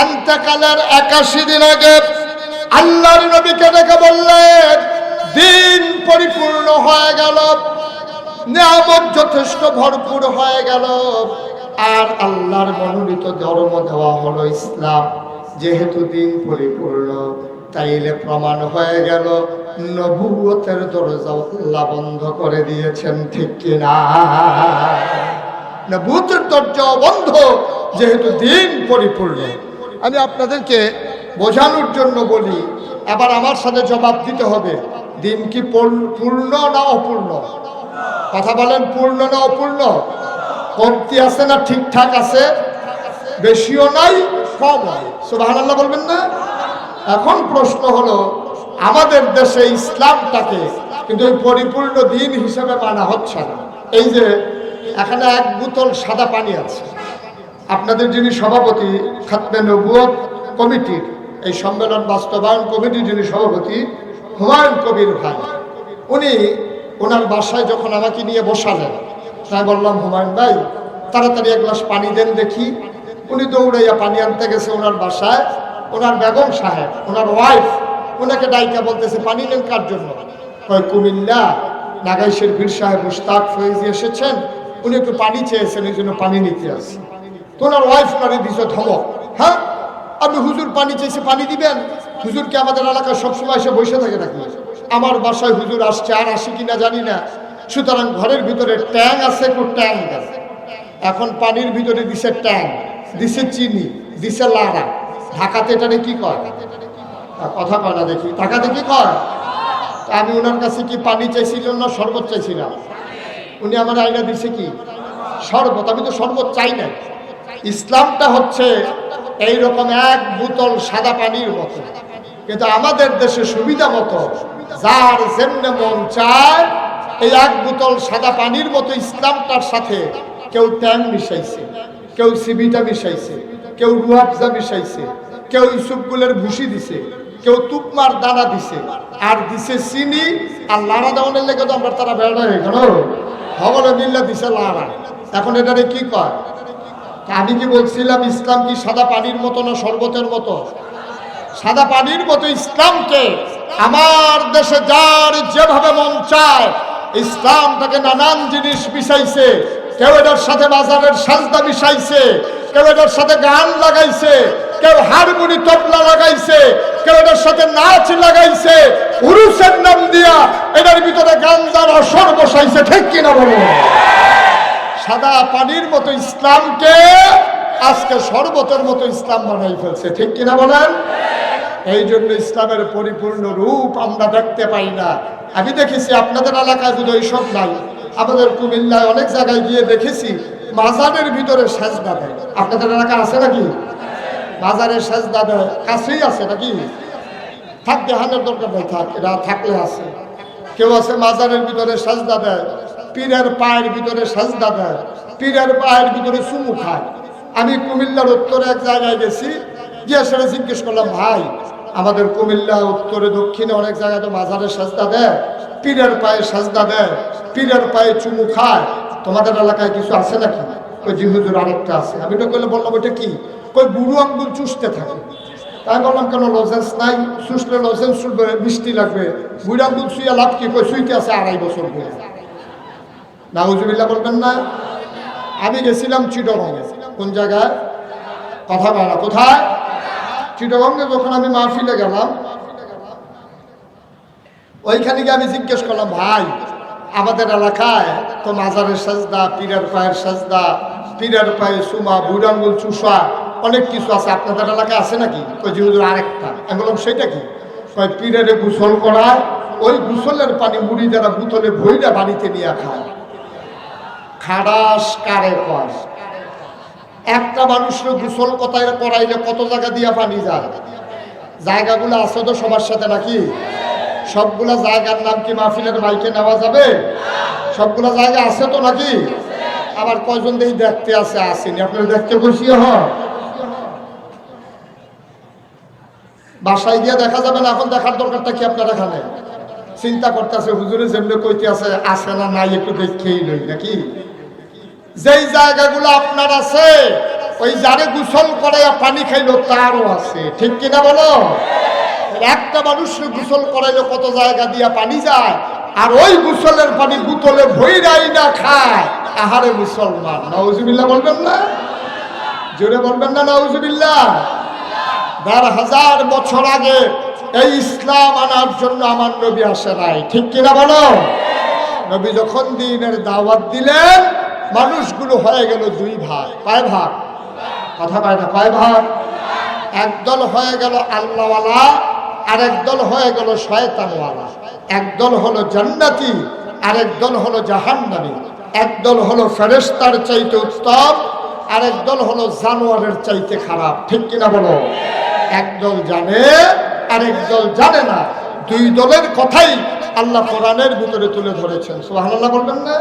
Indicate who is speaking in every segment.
Speaker 1: এন্তেকালের 81 দিন আগে আল্লাহর নবীকে ডেকে বললেন, দিন পরিপূর্ণ হয়ে গেল, নিয়ামত যথেষ্ট ভরপুর হয়ে গেল, আর আল্লাহর মনোনীত ধর্ম দেওয়া হলো ইসলাম। যেহেতু দিন পরিপূর্ণ, তাইলে প্রমাণ হয়ে গেল নবুয়তের দরজা আল্লাহ বন্ধ করে দিয়েছেন, ঠিক কিনা? নবুয়তের দরজা বন্ধ, যেহেতু দিন পরিপূর্ণ। আমি আপনাদেরকে বোঝানোর জন্য বলি, এবার আমার সাথে জবাব দিতে হবে, দিন কি পূর্ণ না অপূর্ণ? কথা বলেন, পূর্ণ না অপূর্ণ? কমতি আছে না ঠিকঠাক আছে? বেশিও নাই, কম নাই। সুবহানাল্লাহ বলবেন না? এখন প্রশ্ন হলো, আমাদের দেশে ইসলামটাকে কিন্তু পরিপূর্ণ দিন হিসেবে মানা হচ্ছে না। এই যে এখানে 1 বোতল সাদা পানি আছে, আপনাদের যিনি সভাপতি খাতমে নবুয়ত কমিটির, এই সম্মেলন বাস্তবায়ন কমিটির যিনি সভাপতি হুমায়ুন কবির ভাই, উনি ওনার বাসায় যখন আমাকে নিয়ে বসালেন, তাই বললাম, হুমায়ুন ভাই তাড়াতাড়ি 1 গ্লাস পানি দেন দেখি। উনি দৌড়াইয়া পানি আনতে গেছে ওনার বাসায়। ওনার বেগম সাহেব, ওনার ওয়াইফ, ওনাকে ডাইকা বলতেছে, পানি নেন কার জন্য? কয়, কুমিল্লা নাগাইশের বীর সাহেব মুশতাক ফয়েজি এসেছেন, উনি একটু পানি চেয়েছেন, এই জন্য পানি নিতে আসি। তো ওনার ওয়াইফ ওনারে দিছে ধমক, হ্যাঁ আপনি হুজুর পানি চেয়েছে, পানি দিবেন? হুজুরকে আমাদের এলাকায় সবসময় এসে বসে থাকে নাকি? আমার বাসায় হুজুর আসছে, আর আসি কিনা জানি না। সুতরাং ঘরের ভিতরে ট্যাং আছে, একটু ট্যাং আছে। এখন পানির ভিতরে দিছে ট্যাং, দিছে চিনি, দিছে লাড়া। ঢাকাতে এটারে কি কয়? কথা কয় না দেখি, ঢাকাতে কি কয়? আমি ওনার কাছে কি পানি চাইছিলাম না শরবত চাইছিলাম? উনি আমার আইনা দিছে কি? শরবত। আমি তো শরবত চাই না। ইসলামটা হচ্ছে এইরকম 1 বোতল সাদা পানির মতো, কিন্তু আমাদের দেশে সুবিধা মতো যার যেমনে মন চায় এই 1 বোতল সাদা পানির মতো ইসলামটার সাথে কেউ ট্যাং মিশাইছে, কেউ সিবিটা মিশাইছে, কেউ রুয়াবজা মিশাইছে, কেউ ইসুফগুলের ভুসি দিছে, কেউ তুপমার দানা দিছে, আর দিছে চিনি। আর লাড়া দেওয়ানের লেগে তো আমরা তারা বেড়া হয়ে গেল, হবলে মিল্লা দিছে লাড়া। এখন এটারে কি কয়? আমি কি বলছিলাম ইসলাম কি সাদা পানির মতো না শরবতের মতো? সাদা পানির মতো ইসলামকে আমার দেশে যার যেভাবে মন চায় ইসলামটাকে নানান জিনিস মিশাইছে। কেউ এটার সাথে বাজারের সাজদা মিশাইছে, কেউ এটার সাথে গান লাগাইছে, কেউ হারমোনি তবলা লাগাইছে, কেউ এটার সাথে নাচ লাগাইছে, উরুসের নাম দিয়া এটার ভিতরে গাঞ্জার আসর বসাইছে, ঠিক কিনা বলো? সাদা পানির মতো ইসলামকে আজকে শরবতের মতো ইসলাম বানাই ফেলছে, ঠিক কিনা বলেন? এই জন্য ইসলামের পরিপূর্ণ রূপ আমরা দেখতে পাই না। আমি দেখেছি আপনাদের এলাকায় যদি এইসব নাই, আমাদের কুমিল্লায় অনেক জায়গায় গিয়ে দেখেছি মাজারের ভিতরে সাজদা দেয়। আপনাদের এলাকা আছে নাকি? বাজারে সাজদা দেয়, কাছেই আছে নাকি? থাক, দেহানের দরকার নেই, থাক, এরা থাকলে আছে। কেউ আছে মাজারের ভিতরে সাজদা দেয়, পীরের পায়ের ভিতরে সাজদা দেয়, পীরের পায়ের ভিতরে চুমু খায়। আমি কুমিল্লার উত্তরে এক জায়গায় গেছি, গিয়ে সেটা জিজ্ঞেস করলাম, ভাই আমাদের কুমিল্লা উত্তরে দক্ষিণে অনেক জায়গায় তো মাজারের সাজদা দেয়, পীরের পায়ে সাজদা দেয়, পীরের পায়ে চুমু খায়, তোমাদের এলাকায় কিছু আছে নাকি? ওই জি হুজুর আরেকটা আছে। আমি তো বললাম, ওইটা কি? কই বুড়ো আঙ্গুল চুষতে থাকে। তাই বললাম, কেন লজেন্স নাই? চুষলে লজেন্স চুষবে, মিষ্টি লাগবে, বুড়ো আঙ্গুল শুয়ে লাভ কি? কই শুইতে আছে 2.5 বছর ধরে। নাউজুবিল্লাহ বলবেন না? আমি গেছিলাম চিটাগংয়ে। কোন জায়গায়? কথা বলা, কোথায়? চিটাগংয়ে। যখন আমি মাহফিলে গেলাম, ওইখানে গিয়ে আমি জিজ্ঞেস করলাম, ভাই আমাদের এলাকায় তো মাজারের সাজদা, পীরের পায়ের সাজদা, পীরের পায়ে চুমা, বুড়ো আঙ্গুল চুষা, অনেক কিছু আছে, আপনাদের এলাকায় আছে নাকি? কই জি হুজুর আরেকটা। আমি বললাম, সেটা কি? কয় পীরের গোসল করায়, ওই গোসলের পানি মুড়ি যারা বোতলে ভইরা বাড়িতে নিয়ে খায়। খাড়াস কারে কয়? একটা মানুষের গোসল কথায় করাইলে কত জায়গা দিয়া পানি যায়? জায়গাগুলো আছে তো সবার সাথে নাকি? সবগুলা জায়গার নাম কি মাহফিলের মাইকে নেওয়া যাবে? সবগুলা জায়গা আছে তো নাকি? আবার কয়জন দেখি দেখতে আছে, আসেনি। আপনারা দেখতে বসিয়ে বাসায় গিয়ে দেখা যাবে না। এখন দেখার দরকারটা কি আপনার এখানে? চিন্তা করতেছে হুজুরে যেমনি কইতে আছে না নাই একটু দেখেই লই নাকি? যেই জায়গাগুলো আপনার আছে ওই যারে গোসল করাইয়া পানি খাইলো তারও আছে, ঠিক কিনা বলো? একটা মানুষকে গোসল করাইলো কত জায়গা দিয়া পানি যায়, আর ওই গোসলের পানি বোতলে ভইরাই না খায়। আহারে মুসলমান, নাউজুবিল্লাহ বলবেন না? জোরে বলবেন না নাউজুবিল্লাহ? ১,৫০০ বছর আগে এই ইসলাম আনার জন্য আমার নবী আসে নাই, ঠিক কিনা বলো? নবী যখন দ্বীনের দাওয়াত দিলেন, মানুষগুলো হয়ে গেল দুই ভাগ। কয় ভাগ? কথা কয় না, কয় ভাগ? একদল হয়ে গেল আল্লাহওয়ালা, আর একদল হয়ে গেল শয়তানওয়ালা। একদল হলো জান্নাতি, আর একদল হলো জাহান্নামী। একদল হলো ফেরেশতার চাইতে উত্তম, আর একদল হলো জানোয়ারের চাইতে খারাপ, ঠিক কিনা বলো? একদল জানে আর একদল জানে না। দুই দলের কথাই আল্লাহ কোরআনের ভিতরে তুলে ধরেছেন। সুবহানাল্লাহ বলবেন না?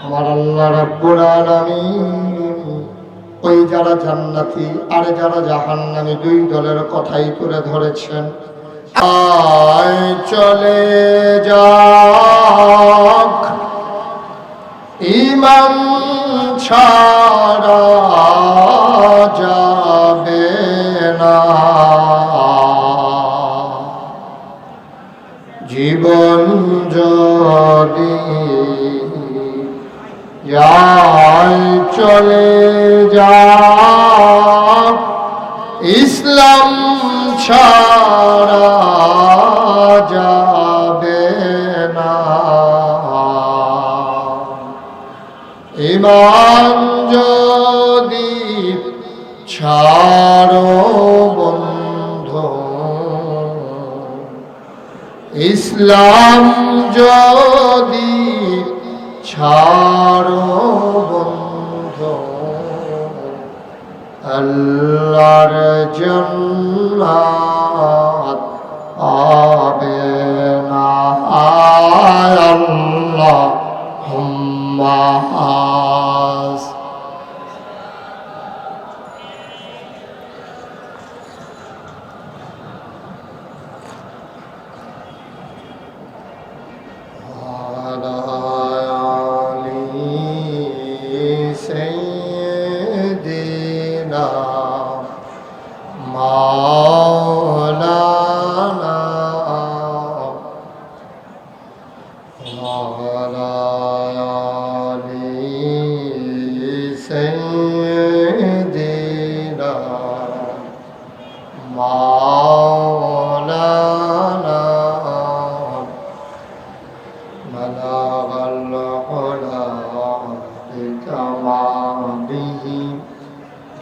Speaker 1: আমার আল্লাহ রাব্বুল আলামিন ওই যারা জান্নাতি আর যারা জাহান্নামী দুই দলের কথাই তুলে ধরেছেন। আয় চলে যাক ঈমান ছাড়া যাবে না, জীবন যদি যায় চলে যাক ইসলাম ছাড়া যাবে না, ঈমান যদি ছাড়ো বন্ধু, ইসলাম যদি ছাড়ো বন্ধু, আল্লাহর জান্নাত পাবে না। আল্লাহুম্মা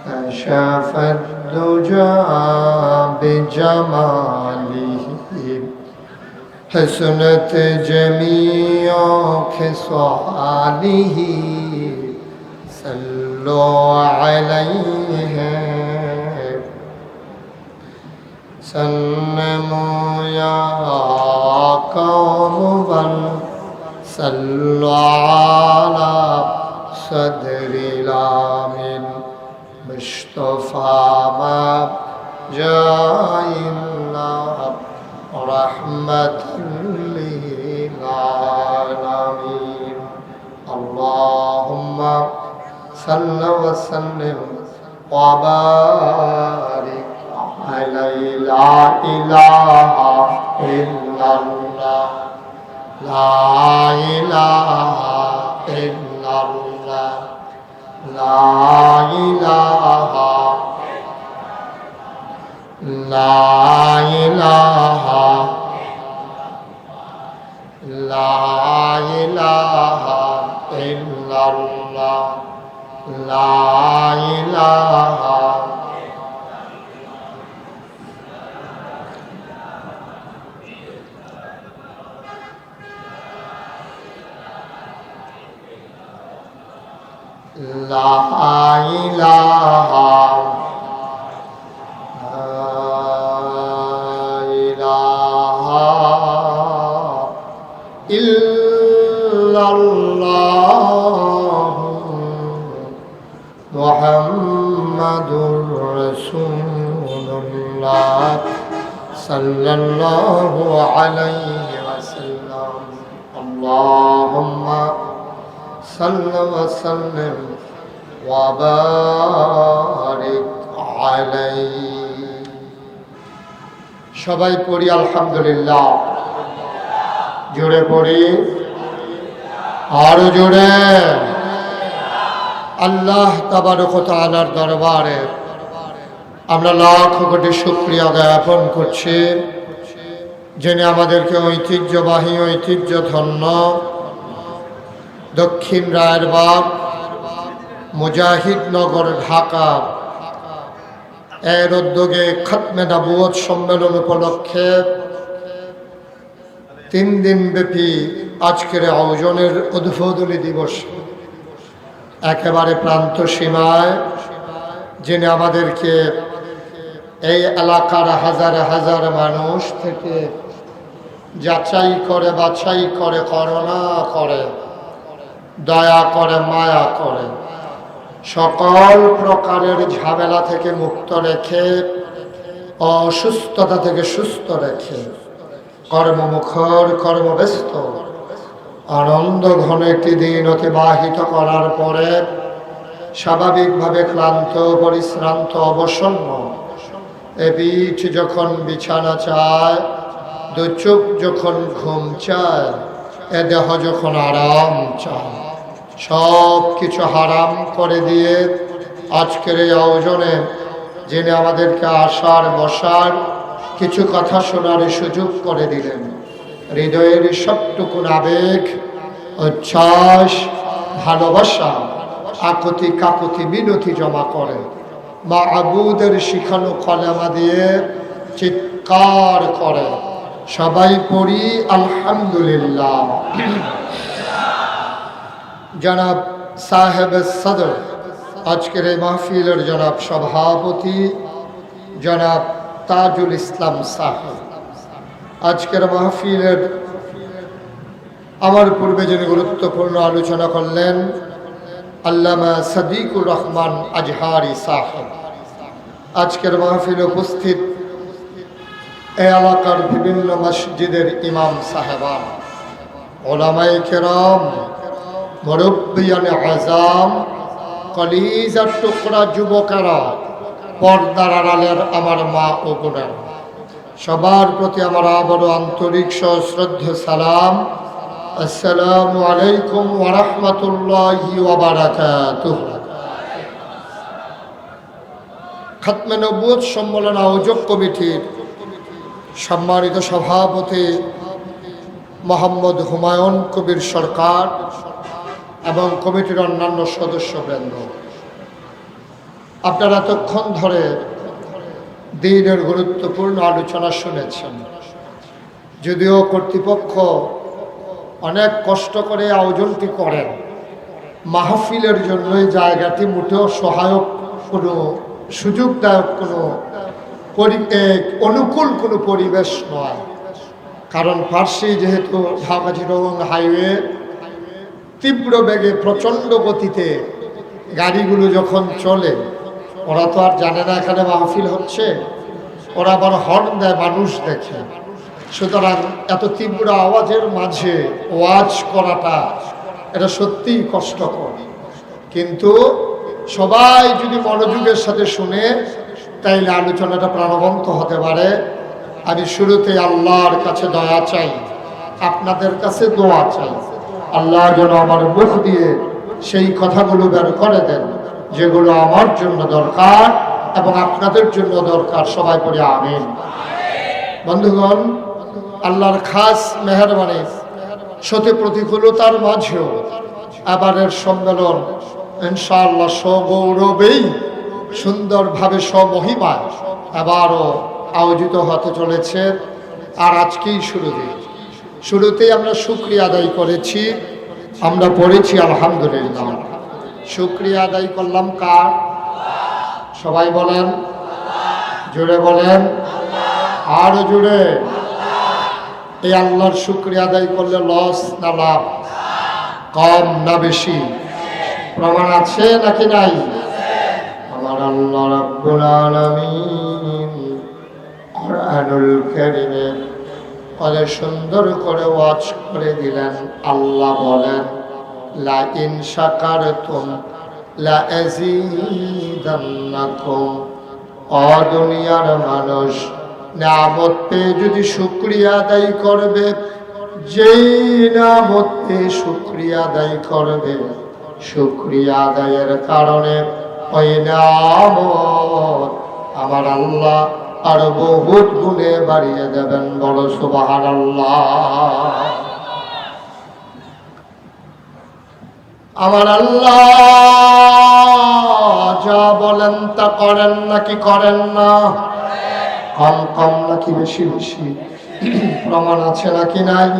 Speaker 1: كشف الدجى بجماله حسنت جميع خصاله صلوا عليه سلموا يا قوم صلوا على صدر الآمن مصطفى ما جاء الله رحمة للعالمين. اللهم صل وسلم وبارك عليه. لا إله إلا الله، لا إله إلا الله، لا إله لا إله لا إله إلا الله، لا إله لا إله إلا الله محمد رسول الله صلى الله عليه وسلم. اللهم صل وسلم وبارك عليه সবাই পড়ি আলহামদুলিল্লাহ জোরে পড়ি আরো জোরে আল্লাহ তাবারক ওয়া তাআলার দরবারে আমরা লাখ কোটি শুকরিয়া জ্ঞাপন করছি যিনি আমাদেরকে ঐতিহ্যবাহী ঐতিহ্যধন্য দক্ষিণ রায়েরবাগ মুজাহিদনগর ঢাকা এর উদ্যোগে খতমে নবুয়ত সম্মেলন উপলক্ষে 3 দিন ব্যাপী আজকের আয়োজনের উদ্বোধনী দিবস একেবারে প্রান্ত সীমায় যিনি আমাদেরকে এই এলাকার হাজার হাজার মানুষ থেকে যাচাই করে বাছাই করে করুণা করে দয়া করে মায়া করে সকল প্রকারের ঝামেলা থেকে মুক্ত রেখে অসুস্থতা থেকে সুস্থ রেখে কর্মমুখর কর্মব্যস্ত আনন্দ ঘন একটি দিন অতিবাহিত করার পরে স্বাভাবিকভাবে ক্লান্ত পরিশ্রান্ত অবসন্ন এ পিঠ যখন বিছানা চায় দু চোখ যখন ঘুম চায় এ দেহ যখন আরাম চায় সব কিছু হারাম করে দিয়ে আজকের এই আয়োজনে যিনি আমাদেরকে আসার বসার কিছু কথা শোনার সুযোগ করে দিলেন হৃদয়ের সবটুকুন আবেগ উচ্ছ্বাস ভালোবাসা আকুতি কাকুতি মিনতি জমা করে মা আবুদের শিখানো কলেমা দিয়ে চিৎকার করে সবাই পড়ি আলহামদুলিল্লাহ জনাব সাহেব সদর আজকের এই মাহফিলের জনাব সভাপতি জনাব তাজুল ইসলাম সাহেব আজকের মাহফিলের আমার পূর্বে যিনি গুরুত্বপূর্ণ আলোচনা করলেন আল্লামা সাদিকুর রহমান আজহারি সাহেব আজকের মাহফিলে উপস্থিত এই এলাকার বিভিন্ন মসজিদের ইমাম সাহেবান ওলামায়ে কেরাম মুরব্বিয়ানে আযাম কলিজার টুকরা যুবকেরা পর্দার আড়ালের আমার মা ও বোনেরা সবার প্রতি আমার আবারও আন্তরিক সশ্রদ্ধ সালাম আসসালামু আলাইকুম ওয়া রাহমাতুল্লাহি ওয়া বারাকাতুহু খতমে নবুয়ত সম্মেলন আয়োজক কমিটির সম্মানিত সভাপতি মোহাম্মদ হুমায়ুন কবির সরকার এবং কমিটির অন্যান্য সদস্যবৃন্দ আপনারা এতক্ষণ ধরে দিনের গুরুত্বপূর্ণ আলোচনা শুনেছেন যদিও কর্তৃপক্ষ অনেক কষ্ট করে আয়োজনটি করেন মাহফিলের জন্য এই জায়গাটি মোটেও সহায়ক কোনো সুযোগদায়ক কোনো অনুকূল কোনো পরিবেশ নয় কারণ পার্শ্বে যেহেতু ঢাকা চিটাগং হাইওয়ে তীব্র বেগে প্রচণ্ড গতিতে গাড়িগুলো যখন চলে ওরা তো আর জানে না এখানে মাহফিল হচ্ছে ওরা আবার হর্ন দেয় মানুষ দেখে সুতরাং এত তীব্র আওয়াজের মাঝে ওয়াজ করাটা এটা সত্যিই কষ্টকর কিন্তু সবাই যদি মনোযোগের সাথে শুনে তাইলে আলোচনাটা প্রাণবন্ত হতে পারে আমি শুরুতে আল্লাহর কাছে দয়া চাই আপনাদের কাছে দোয়া চাই আল্লাহ যেন আমার মুখ দিয়ে সেই কথাগুলো বের করে দেন যেগুলো আমার জন্য দরকার এবং আপনাদের জন্য দরকার সবাই পড়ে আমিন বন্ধুগণ আল্লাহর খাস মেহেরবানি সত্যি প্রতিকূলতার মাঝেও এবারের সম্মেলন ইনশাআল্লাহ সগৌরবেই সুন্দরভাবে স্বমহিমায় এবারও আয়োজিত হতে চলেছে আর আজকেই শুরুতেই আমরা শুকরিয়া আদায় করেছি আমরা পড়েছি আলহামদুলিল্লাহ শুকরিয়া আদায় করলাম কার সবাই বলেন জোরে বলেন আরো জোরে এই আল্লাহর শুকরিয়া আদায় করলে লস না লাভ কম না বেশি প্রমাণ আছে নাকি নাই আমার আল্লাহ রাব্বুল আলামিন কুরআনুল কারীমে অনেক সুন্দর করে ওয়াজ করে দিলেন আল্লাহ বলেন লা ইন শাকারতুম লাযীদান্নাকুম। ও দুনিয়ার মানুষ, নিয়ামত পেয়ে যদি শুকরিয়া আদায় করবে, যেই নিয়ামত পেয়ে শুকরিয়া আদায় করবে, শুকরিয়া আদায়ের কারণে ওই নিয়ামত আমার আল্লাহ আরো বহুত গুণে বাড়িয়ে দেবেন। বলো সুবহানাল্লাহ। আমার আল্লাহ যা বলেন তা করেন নাকি করেন না? কম কম নাকি বেশি বেশি? প্রমাণ আছে নাকি নাই?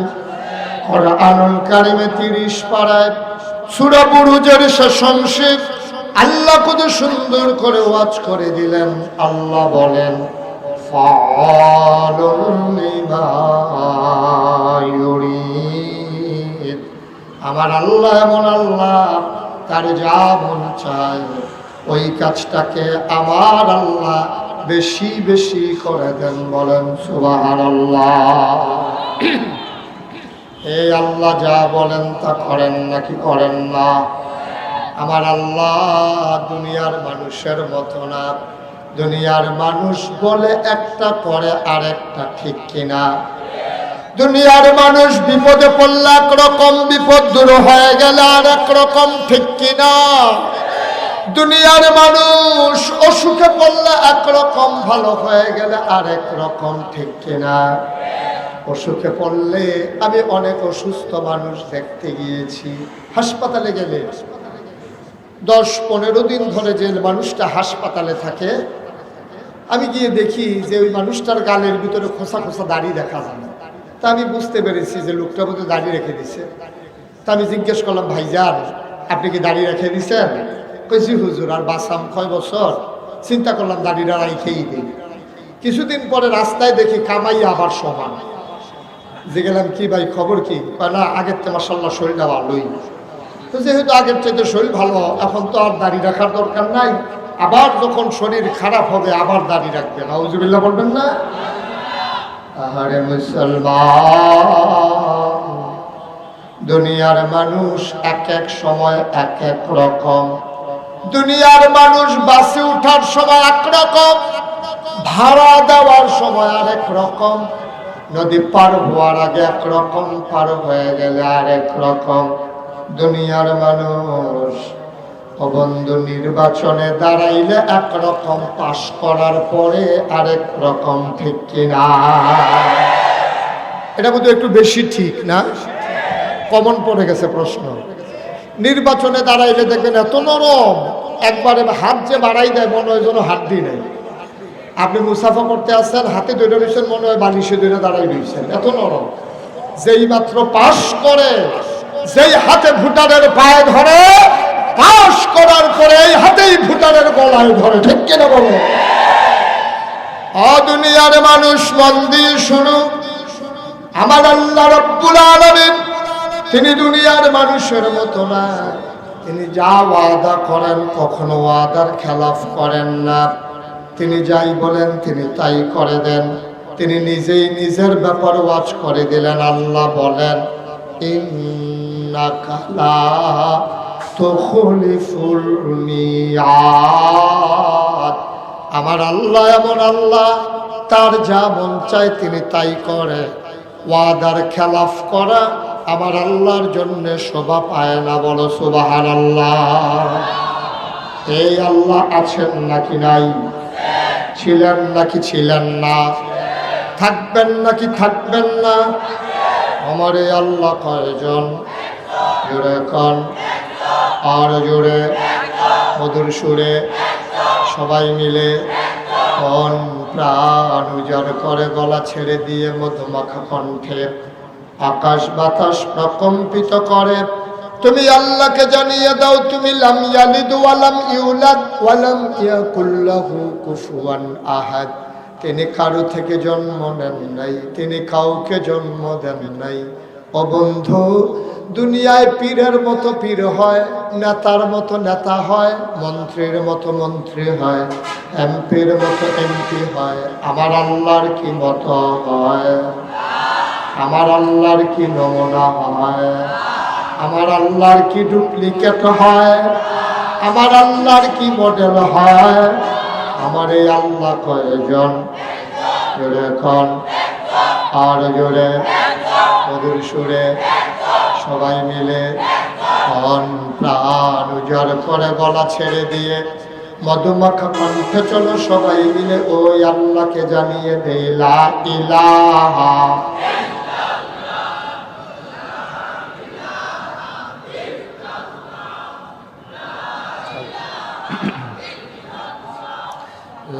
Speaker 1: কুরআনুল কারীমে 30 পারায় সূরা বুরুজের শেষ অংশে আল্লাহ কত সুন্দর করে ওয়াজ করে দিলেন। আল্লাহ বলেন, ফাআলুন লিমা ইউরিদ। আমার আল্লাহ এমন আল্লাহ, তার যা মন চায় ওই কাজটাকে আমার আল্লাহ বেশি বেশি করে দেন। বলেন সুবহানাল্লাহ। এই আল্লাহ যা বলেন তা করেন নাকি করেন না? আমার আল্লাহ দুনিয়ার মানুষের মতো না। দুনিয়ার মানুষ বলে একটা করে আরেকটা, ঠিক কিনা? দুনিয়ার মানুষ বিপদে পড়লে একরকম, বিপদ দূর হয়ে গেলে আর একরকম, ঠিক কিনা? দুনিয়ার মানুষ অসুখে পড়লে একরকম, ভালো হয়ে গেলে আরেক রকম, ঠিক কিনা? অসুখে পড়লে আমি অনেক অসুস্থ মানুষ দেখতে গিয়েছি। হাসপাতালে গেলে 10-15 দিন ধরে যে মানুষটা হাসপাতালে থাকে, আমি গিয়ে দেখি যে ওই মানুষটার গালের ভিতরে খোসা খোসা দাড়ি দেখা যায়। তা আমি বুঝতে পেরেছি যে লোকটা বোধহয় দাড়ি রেখে দিছে। তা আমি জিজ্ঞেস করলাম, ভাইজান আপনি কি দাড়ি রেখে দিছেন? কইছি হুজুর, আর বাঁচাম কয় বছর? চিন্তা করলাম দাড়িটা রাইখেই দিই। কিছুদিন পরে রাস্তায় দেখি কামাই আবার সমান। যে গেলাম, কি ভাই খবর কি? না, আগের থেকে মাশাআল্লাহ শরীরটা ভালোই। তো যেহেতু আগের চাইতে শরীর ভালো, এখন তো আর দাড়ি রাখার দরকার নাই। আবার যখন শরীর খারাপ হবে আবার দাড়ি রাখবেন। আউযুবিল্লাহ বলবেন না? আহারে মুসলমান, দুনিয়ার মানুষ এক এক সময় এক এক রকম। দুনিয়ার মানুষ বাসে উঠার সময় একরকম, ভাড়া দেওয়ার সময় আরেক রকম, নদী পার হওয়ার আগে একরকম, পার হয়ে গেলে আরেক রকম। দুনিয়ার মানুষ ও বন্ধু নির্বাচনে দাঁড়াইলে একরকম, পাশ করার পরে আরেক রকম, ঠিক কিনা? এটা বোধহয় একটু বেশি ঠিক না? কমন পড়ে গেছে প্রশ্ন। নির্বাচনে দাঁড়াইলে দেখবেন এত নরম, একবারে হাত যে বাড়াই দেয় মনে হয় যেন হাত দিয়ে নেয়। আপনি মুসাফা করতে আসছেন, হাতে ধরে রয়েছেন, মনে হয় বালিশে ধরে দাঁড়াই রয়েছেন, এত নরম। যেই মাত্র পাশ করে, যেই হাতে ভোটারের পায়ে ধরে, পাশ করার পরে এই হাতেই ভোটারের গলায় ধরে, ঠিক কিনা বলো? দুনিয়ার মানুষ মন দিয়ে শুনো, আমার আল্লাহ রাব্বুল আলামিন তিনি দুনিয়ার মানুষের মতো না। তিনি যা ওয়াদা করেন কখনো ওয়াদার খেলাফ করেন না। তিনি যাই বলেন তিনি তাই করে দেন। তিনি নিজেই নিজের ব্যাপার ওয়াজ করে দিলেন। আল্লাহ বলেন, ইন্নাকা লা তুখলিফুল মিয়াদ। আমার আল্লাহ এমন আল্লাহ, তার যা মন চায় তিনি তাই করে। ওয়াদার খেলাফ করা আমার আল্লাহর জন্য শোভা পায় না। বলো সুবহানাল্লাহ। এই আল্লাহ আছেন নাকি নাই? ছিলেন নাকি ছিলেন না? থাকবেন নাকি থাকবেন না? আমার এই আল্লাহ কয়জন? জোরে কন, আর জোরে, মধুর সুরে সবাই মিলে মন প্রাণ উজাড় করে গলা ছেড়ে দিয়ে মধুমাখা কণ্ঠে আকাশ বাতাস প্রকম্পিত করে তুমি আল্লাহকে জানিয়ে দাও, তুমি লাম ইয়ালিদ ওয়া লাম ইউলাদ ওয়া লাম ইয়াকুল লাহু কুফুয়ান আহাদ। তিনি কারো থেকে জন্ম নেন নাই, তিনি কাউকে জন্ম দেন নাই। ও বন্ধু, দুনিয়ায় পীরের মতো পীর হয়, নেতার মতো নেতা হয়, মন্ত্রীর মতো মন্ত্রী হয়, এমপির মতো এমপি হয়। আমার আল্লাহর কি মতো হয়? আমার আল্লাহর কি নমুনা হয়? আমার আল্লাহর কি ডুপ্লিকেট হয়? আমার আল্লাহর কি মডেল হয়? আমার এই আল্লাহ কয়জন? জোরে খন, আর জোরে, মধুর সুরে সবাই মিলে মন প্রাণ উজাড় করে গলা ছেড়ে দিয়ে মধুমাখা কণ্ঠে চলো সবাই মিলে ওই আল্লাহকে জানিয়ে দেই লা ইলাহা।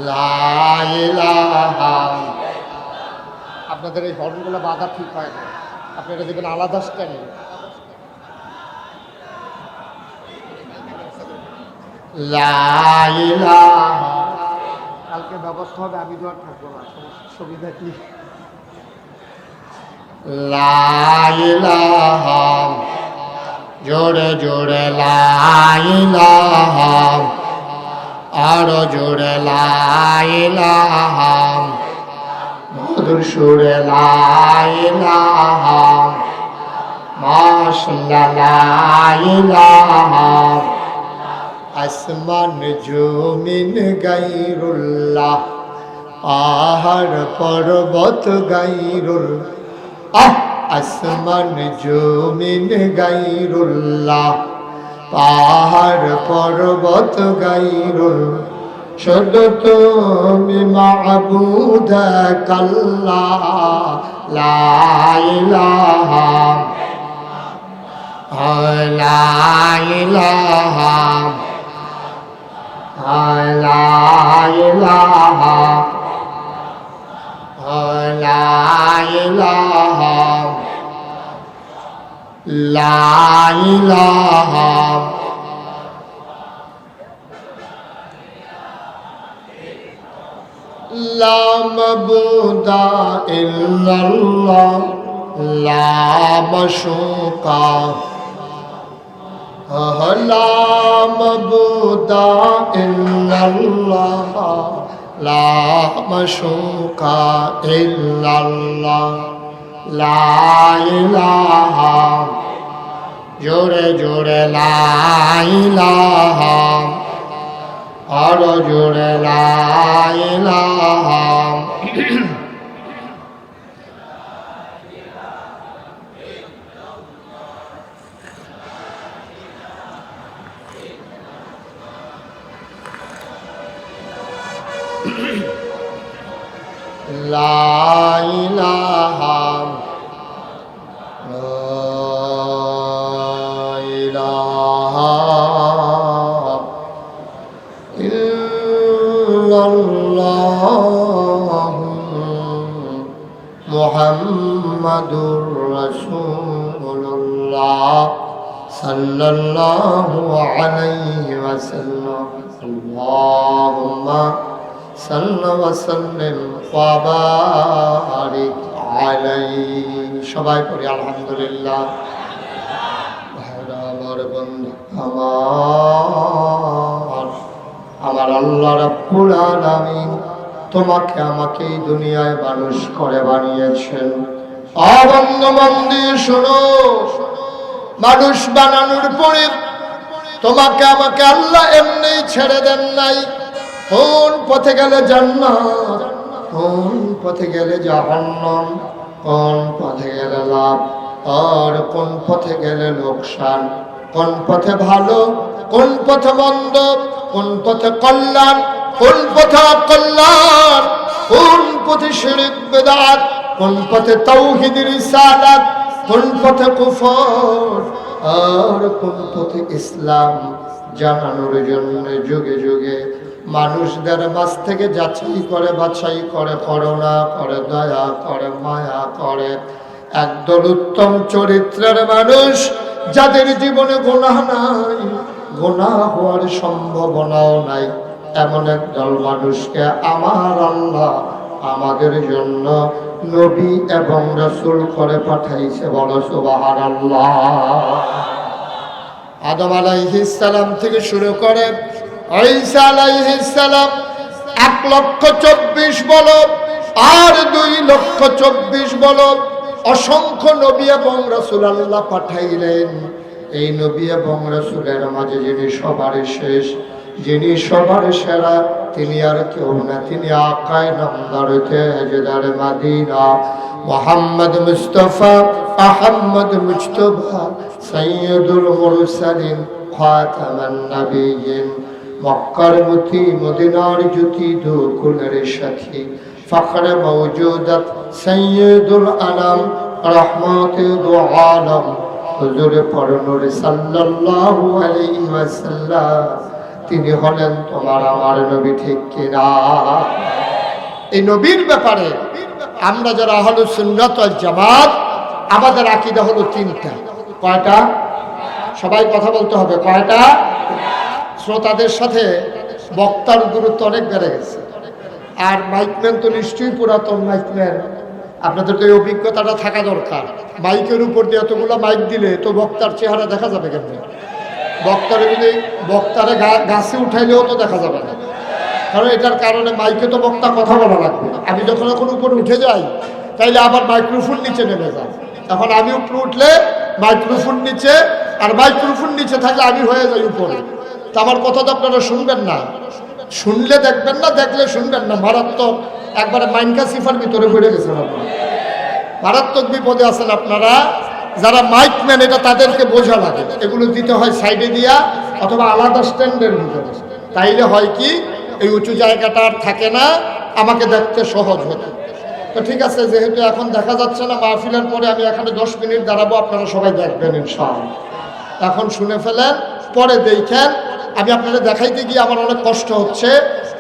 Speaker 1: লা ইলাহা। আপনাদের এই হর্নগুলো বাধা ঠিক হয় না, আপনারা দেখবেন আলাদা স্ট্যান্ড। লা ইলাহা। কালকে ব্যবস্থা হবে, আমি তো আর থাকবো না, সুবিধা কি? লা ইলাহা, জোরে জোরে লা ইলাহা, আরো জোরে লা ইলাহা, মধুর সুরে লা ইলাহা, মাশাআল্লাহ লা ইলাহা। আসমান জমিন গায়রুল্লাহ, পাহাড় পর্বত গায়রুল্লাহ। আসমান জমিন গায়রুল্লাহ, পাহাড় পর্বত গায়রুল্লাহ। শুধু তুমি মাবুদ আল্লাহ, লা ইলাহা, লা ইলাহা, লা ইলাহা, লা ইলাহা, লা ইলাহা। লা মাবুদা ইল্লাল্লাহ, লা মাশুকা, লা মাবুদা ইল্লাল্লাহ, লা মাশুকা ইল্লাল্লাহ, লা ইলাহা, জোরে জোরে লা ইলাহা, আরো জোরে লা ইলাহা। লা ইলাহা, লা ইলাহা ইল্লাল্লাহ, মুহাম্মাদুর রাসূলুল্লাহ সাল্লাল্লাহু আলাইহি ওয়াসাল্লাম। আল্লাহুম্মা সাল্লি ওয়া সাল্লিম ওয়া বারিক আলাইহি। সবাই পড়ি আলহামদুলিল্লাহ। আমার বন্ধু আমার আল্লাহ রাব্বুল আলামিন তোমাকে আমাকে এই দুনিয়ায় মানুষ করে বানিয়েছেন। বন্ধু মন দিয়ে শোনো, মানুষ বানানোর পরে তোমাকে আমাকে আল্লাহ এমনি ছেড়ে দেন নাই। কোন পথে গেলে জান্নাত, কোন পথে গেলে জাহান্নাম, কোন পথে গেলে লাভ আর কোন পথে গেলে লোকসান, কোন পথে ভালো, কোন পথে মন্দ, কোন পথে কল্যাণ, কোন পথে অকল্যাণ, কোন পথে শিরক বিদআত, কোন পথে তাওহীদ রিসালাত, কোন পথে কুফর আর কোন পথে ইসলাম জানানোর জন্য যুগে যুগে মানুষদের মাঝ থেকে যাচাই করে বাছাই করে, করুণা করে, দয়া করে, মায়া করে একদল উত্তম চরিত্রের মানুষ, যাদের জীবনে গুনাহ নাই, গুনাহ হওয়ার সম্ভাবনাও নাই, এমন একদল মানুষকে আমার আল্লাহ আমাদের জন্য নবী এবং রাসূল করে পাঠাইছে। বলো সুবহানাল্লাহ। আদম আলাইহিস সালাম থেকে শুরু করে ঈসা আলাইহিস সালাম 1,24,000 বলো আর 2,24,000 বলো, অসংখ্য নবী এবং রাসূল আল্লাহ পাঠাইলেন এই নবী এবং রাসূলের মাঝে যিনি সবার শেষ, যিনি সবার সেরা, তিনি আর কেউ না, তিনি আকায়ে নামদার তাজদার মদিনা মুহাম্মদ মুস্তাফা আহমদ মুজতবা সাইয়্যিদুল মুরসালিন খাতামান নবিয়্যিন। মক্কার মতি, মদিনার জ্যোতি, দুকুলের সাথী, ফখরে মওজুদাত সাইয়্যিদুল আনাম রহমাতে দু আলম হুজুরে পরনূর সাল্লাল্লাহু আলাইহি ওয়াসাল্লাম, তিনি হলেন তোমার আমার নবী, ঠিক কিনা? এই নবীর ব্যাপারে আমরা যারা আহলুস সুন্নাত ওয়াল জামাত, আমাদের আকীদা হলো তিনটা। কয়টা? সবাই কথা বলতে হবে। কয়টা? শ্রোতাদের সাথে বক্তার গুরুত্ব অনেক বেড়ে গেছে। আর মাইকম্যান তো নিশ্চয়ই পুরাতন মাইকম্যান, আপনাদের তো এই অভিজ্ঞতাটা থাকা দরকার। মাইকের উপর দিয়ে এতগুলো মাইক দিলে তো বক্তার চেহারা দেখা যাবে কেমন? বক্তারে গাছে উঠাইলেও তো দেখা যাবে না, কারণ এটার কারণে মাইকে তো বক্তা কথা বলা লাগবে। আমি যখন এখন উপরে উঠে যাই তাইলে আবার মাইক্রোফোন নিচে নেমে যায়। এখন আমি উপরে উঠলে মাইক্রোফোন নিচে, আর মাইক্রোফোন নিচে থাকলে আমি হয়ে যাই উপরে। তা আমার কথা তো আপনারা শুনবেন না, শুনলে দেখবেন না, দেখলে শুনবেন না। মারাত্মক একবারে মাইনকা সিফার ভিতরে পড়ে গেছেন আপনারা, মারাত্মক বিপদে আছেন আপনারা। যারা মাইকম্যান, এটা তাদেরকে বোঝা লাগে, এগুলো দিতে হয় সাইডে দিয়া অথবা আলাদা স্ট্যান্ডের ভিতরে। তাইলে হয় কি, এই উঁচু জায়গাটা আর থাকে না, আমাকে দেখতে সহজ হতো। তো ঠিক আছে, যেহেতু এখন দেখা যাচ্ছে না মাহফিলের পরে আমি এখানে 10 মিনিট দাঁড়াবো, আপনারা সবাই দেখবেন ইনশাআল্লাহ। এখন শুনে ফেলেন, পরে দেখেন। আমি আপনাদের দেখাইতে গিয়ে আমার অনেক কষ্ট হচ্ছে।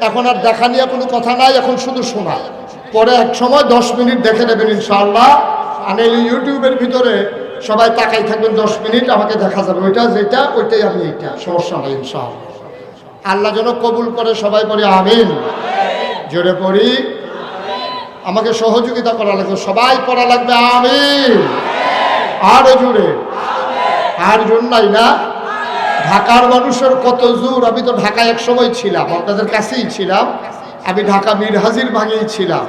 Speaker 1: এখন আর দেখা নিয়ে কোনো কথা নাই, এখন শুধু শোনা। পরে এক সময় 10 মিনিট দেখে নেবেন ইনশাআল্লাহ। আর এই ইউটিউবের ভিতরে সবাই তাকাই থাকবেন 10 মিনিট, আমাকে দেখা যাবে ওইটা যেটা, ওইটাই আমি এইটা, সমস্যা নেই ইনশাআল্লাহ। আল্লাহ যেন কবুল করে, সবাই পড়ি আমিন। জোরে পড়ি, আমাকে সহযোগিতা করা লাগবে, সবাই পড়া লাগবে আমিন। আরো জোরে, আর জোর নাই না? ঢাকার মানুষের কত জোর। আমি তো ঢাকায় এক সময় ছিলাম, আপনাদের কাছেই ছিলাম। আমি ঢাকা মীর হাজির ভাগেই ছিলাম।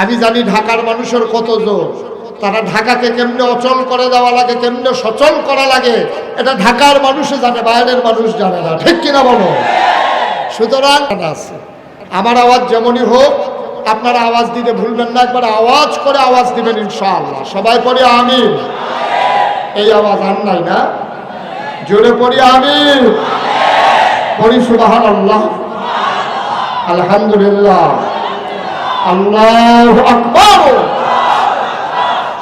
Speaker 1: আমি জানি ঢাকার মানুষের কত জোর। তারা ঢাকাকে কেমনে অচল করে দেওয়া লাগে, কেমনে সচল করা লাগে, এটা ঢাকার মানুষে জানে, বাইরের মানুষ জানে না, ঠিক কিনা বলো? সুতরাং আছে, আমার আওয়াজ যেমনই হোক আপনারা আওয়াজ দিতে ভুলবেন না, একবার আওয়াজ করে আওয়াজ দিবেন ইনশাআল্লাহ। সবাই পড়ি আমিন। এই আওয়াজ আর নাই না? জোরে পড়ি আমিন। পড়ি সুবহানাল্লাহ, আলহামদুলিল্লাহ, আল্লাহু আকবার।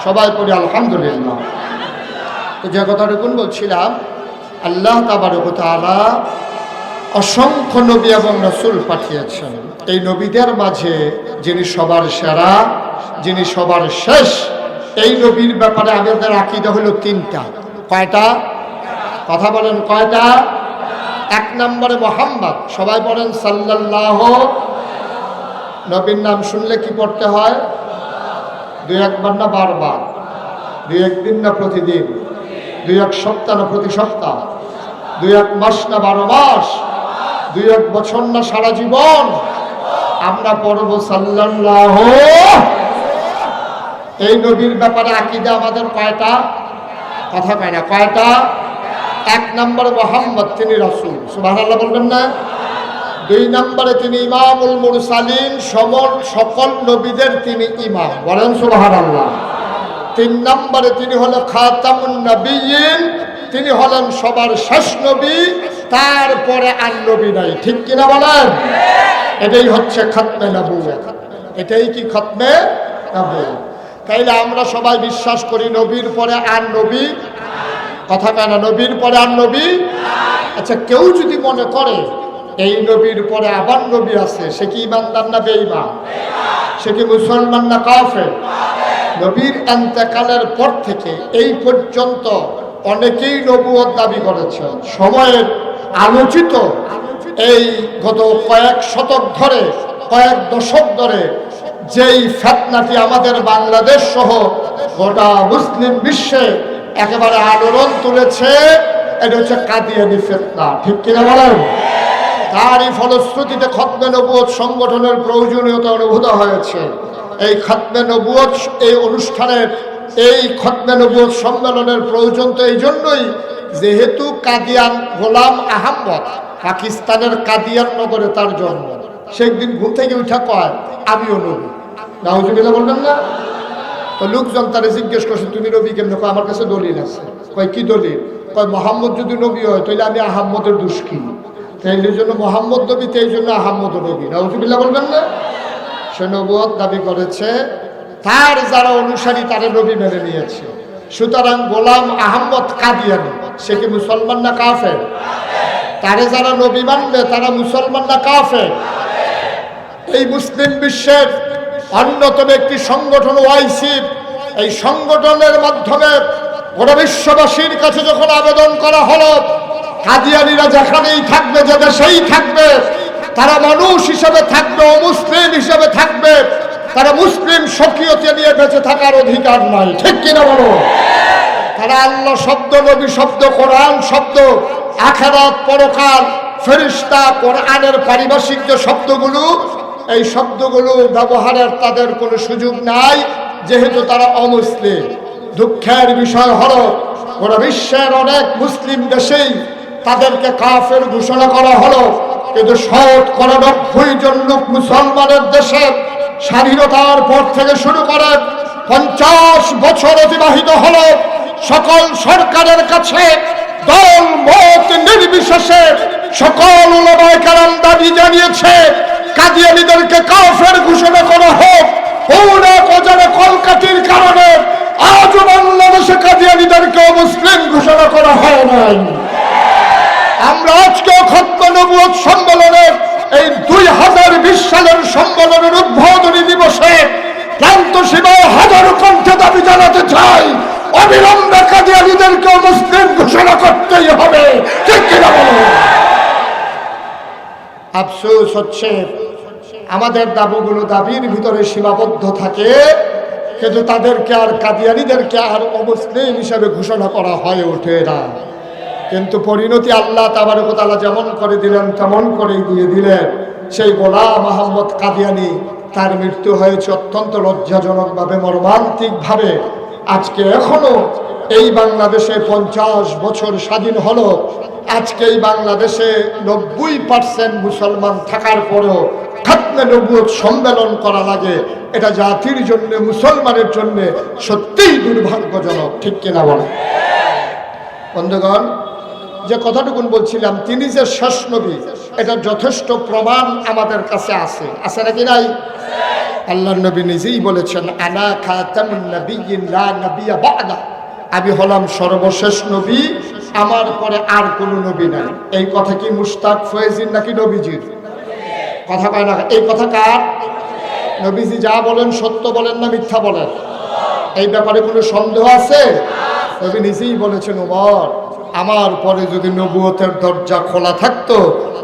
Speaker 1: সবাই পড়ি আলহামদুলিল্লাহ। তো যে কথাটুকুন বলছিলাম, আল্লাহ তাবারক ওয়া তাআলা অসংখ্য নবী এবং রাসূল পাঠিয়েছেন। এই নবীদের মাঝে যিনি সবার সেরা, যিনি সবার শেষ, এই নবীর ব্যাপারে আমাদের আকীদা হলো তিনটা। কয়টা? কথা বলেন, কয়টা? 1 নম্বরে মুহাম্মদ, সবাই বলেন সাল্লাল্লাহু। নবীর নাম শুনলে কি পড়তে হয়? 2-1 বার না বারবার? 2-1 দিন না প্রতিদিন? 2-1 সপ্তাহ না প্রতি সপ্তাহ? 2-1 মাস না 12 মাস? 2-1 বছর না সারা জীবন? আমরা পড়ব সাল্লাল্লাহু। এই নবীর ব্যাপারে আকীদা আমাদের কয়টা? কথা কয় না, কয়টা? 1 নম্বরে মুহাম্মদ, তিনি রাসূল, সুবহানাল্লাহ বলবেন না? 2 নম্বরে তিনি ইমামুল মুরসালিন, সকল নবীদের তিনি ইমাম, বলেন সুবহানাল্লাহ। 3 নম্বরে তিনি হলো খাতামুন নবিয়্যিন, তিনি হলেন সবার শেষ নবী, তারপরে আর নবী নাই, ঠিক কিনা বলেন? এটাই হচ্ছে খতমে নবুয়ত। এটাই কি খতমে নবুয়ত? তাইলে আমরা সবাই বিশ্বাস করি নবীর পরে আর নবী, কথা কয় না, নবীর পরে আর নবী। আচ্ছা, কেউ যদি মনে করে এই নবীর পরে আবার নবী আছে, সে কি ইমানদার না বেঈমান? সে কি মুসলমান না কাফের? নবীর ইন্তেকালের পর থেকে এই পর্যন্ত অনেকেই নবুয়ত দাবি করেছেন। সময়ের আলোচিত এই গত কয়েক শতক ধরে, কয়েক দশক ধরে যেই ফিতনাটি আমাদের বাংলাদেশ সহ গোটা মুসলিম বিশ্বে একেবারে আলোড়ন তুলেছে, এটা হচ্ছে কাদিয়ানী ফিতনা, ঠিক কিনা বলেন? তারই ফলশ্রুতিতে খতমে নবুয়ত সংগঠনের প্রয়োজনীয়তা অনুভূত হয়েছে। এই খতমে নবুয়ত, এই অনুষ্ঠানের, এই খতমে নবুয়ত সম্মেলনের প্রয়োজন তো এই জন্যই যেহেতু কাদিয়ান গোলাম আহমদ পাকিস্তানের কাদিয়ান নগরে তার জন্ম, সেদিন ঘুম থেকে উঠা কয় আমিও নবী। নাউজুবিল্লাহ বলবেন না? তো লোকজন তারে জিজ্ঞেস করছে তুমি নবী কেমন? কয় আমার কাছে দলিল আছে। কয় কি দলিল? কয় মোহাম্মদ যদি নবী হয় তাহলে আমি আহম্মদের দুষ্কি, তাই জন্য মোহাম্মদ নবী, তাই জন্য আহম্মদ নবী। নাউজুবিল্লাহ বলবেন না? সে নবুয়ত দাবি করেছে, তার যারা অনুসারী তারে নবী মেনে নিয়েছে। সুতরাং গোলাম আহমদ কাদিয়ানি সে কি মুসলমান না কাফের? তারে যারা নবী মানবে তারা মুসলমান না কাফের? এই মুসলিম বিশ্বের অন্যতম একটি সংগঠন ওআইসি, এই সংগঠনের মাধ্যমে গোটা বিশ্ববাসীর কাছে যখন আবেদন করা হলো কাদিয়ানিরা যেখানেই থাকবে, যে দেশেই থাকবে, তারা মানুষ হিসেবে থাকবে, অমুসলিম হিসেবে থাকবে, তারা মুসলিম স্বকীয়তা নিয়ে বেঁচে থাকার অধিকার নাই। ঠিক কিনা বলো? তারা আল্লাহ শব্দ, নবী শব্দ, কোরআন শব্দ, আখিরাত, পরকাল, ফেরেশতা, কোরআনের পারিভাষিক যে শব্দগুলো, এই শব্দগুলো ব্যবহারের তাদের কোনো সুযোগ নাই, যেহেতু তারা অমুসলিম। দুঃখের বিষয় হলো গোটা বিশ্বের অনেক মুসলিম দেশেই তাদেরকে কাফের ঘোষণা করা হলো, কিন্তু 90% লোক মুসলমানের দেশে স্বাধীনতার পর থেকে শুরু করে 50 বছর অতিবাহিত হলো, সকল সরকারের কাছে দল মত নির্বিশেষে সকল উলামায়ে কেরাম দাবি জানিয়েছে কাদিয়ানীদেরকে কাফের ঘোষণা করা হোক। অনেক অজানা কলকাঠির কারণে আজও বাংলাদেশে কাদিয়ানীদেরকে মুসলিম ঘোষণা করা হয় নাই। আমরা আজকেও খতমে নবুয়ত সম্মেলনে এই 2020 সালের সম্মেলনের উদ্বোধনী দিবসে ক্লান্ত সীমায় হাজারো কণ্ঠে দাবি জানাতে চাই, অবিলম্বে কাদিয়ানীদেরকে মুসলিম ঘোষণা করতেই হবে। ঠিক কিনা বলো? আফসোস হচ্ছে আমাদের দাবির ভিতরে সীমাবদ্ধ থাকে, কিন্তু তাদেরকে আর কাদিয়ানীদেরকে আর অমুসলিম হিসেবে ঘোষণা করা হয়ে ওঠে না। কিন্তু পরিণতি আল্লাহ তাবারক ওয়া তাআলা যেমন করে দিলেন তেমন করেই দিয়ে দিলেন। সেই গোলাম আহমদ কাদিয়ানী, তার মৃত্যু হয়েছে অত্যন্ত লজ্জাজনকভাবে, মর্মান্তিকভাবে। আজকে এখনো এই বাংলাদেশে 50 বছর স্বাধীন হলো, আজকে এই বাংলাদেশে 90% মুসলমান থাকার পরেও খতমে নবুয়ত সম্মেলন করা লাগে। এটা জাতির জন্য, মুসলমানের জন্য সত্যিই দুর্ভাগ্যজনক। ঠিক কিনা বলেন? বন্ধুগণ, যে কথাটুকুন বলছিলাম, তিনি যে শেষ নবী, এটা যথেষ্ট প্রমাণ আমাদের কাছে আছে। আছে নাকি নাই? আল্লাহর নবী নিজেই বলেছেন, আনা খাতামুন নাবিয়্যিন লা নাবিয়্যা বা'দা, আমি হলাম সর্বশেষ নবী, আমার পরে আর কোনো নবী নাই। এই কথা কি মুশতাক ফয়েজির নাকি নবীজির? কথা কয় না। এই কথা কার? নবীজি যা বলেন সত্য বলেন না মিথ্যা বলেন? এই ব্যাপারে কোনো সন্দেহ আছে? নবী নিজেই বলেছেন, ওমর, আমার পরে যদি নবুয়তের দরজা খোলা থাকতো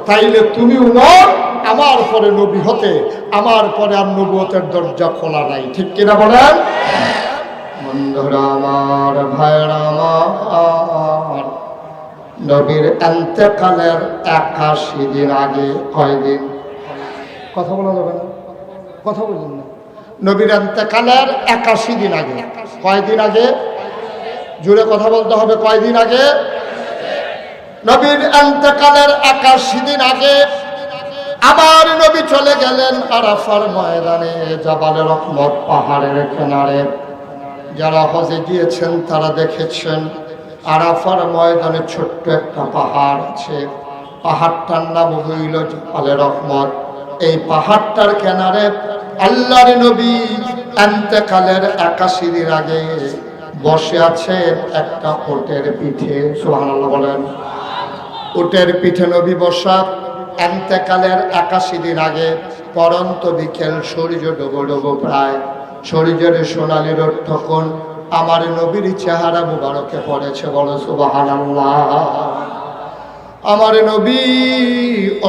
Speaker 1: তাইলে তুমি উমর আমার পরে নবী হতে, আমার পরে আর নবুয়তের দরজা খোলা নাই। ঠিক কিনা বলেন? বন্ধুরা আমার, ভাইরা আমার, নবীর ইন্তেকালের 81 দিন আগে, কয়দিন? কথা বলা যাবে না, কথা বলুন না। নবীর ইন্তেকালের 81 দিন আগে, কয়দিন আগে? জোরে কথা বলতে হবে। কয়দিন আগে? নবীর ইন্তেকালের 81 দিন আগে আমার নবী চলে গেলেন আরাফার ময়দানে, জাবালে রহমত পাহাড়ের কিনারে। যারা হজে গিয়েছেন তারা দেখেছেন আরাফার ময়দানে ছোট্ট একটা পাহাড় আছে, পাহাড়টার নাম হইল জাবালে রহমত। এই পাহাড়টার কিনারে আল্লাহর নবী ইন্তেকালের 81 দিন আগে বসে আছেন একটা উটের পিঠে। সুবহানাল্লাহ বলেন। উটের পিঠে নবী বসা। ইন্তেকালের 81 দিন আগে পরন্ত বিকেল, সূর্য ডুবো ডুবো প্রায়, সূর্যের সোনালি রোদ তখন আমার নবীর চেহারা মুবারকে পড়েছে। বলো সুবহানাল্লাহ। আমার নবী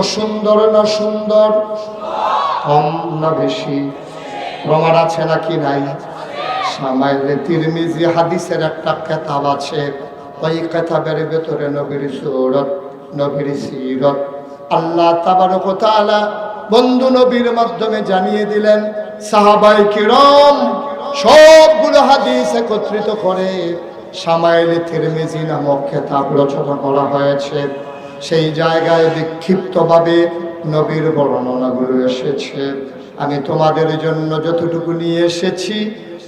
Speaker 1: অসুন্দর না সুন্দর? কম না বেশি? প্রমাণ আছে নাকি নাই? সামাইলে তিরমিজি হাদিসের একটা কিতাব আছে, ওই কিতাবের ভেতরে নবীর সুরত, নবীর সিরত আল্লাহ তাবারক ওয়া তাআলা বন্ধু নবীর মাধ্যমে জানিয়ে দিলেন। সাহাবায়ে কিরাম সবগুলো হাদিস একত্রিত করে শামাইল তিরমিজি নামক কিতাব রচনা করা হয়েছে। সেই জায়গায় বিক্ষিপ্তভাবে নবীর বর্ণনাগুলো এসেছে। আমি তোমাদের জন্য যতটুকু নিয়ে এসেছি,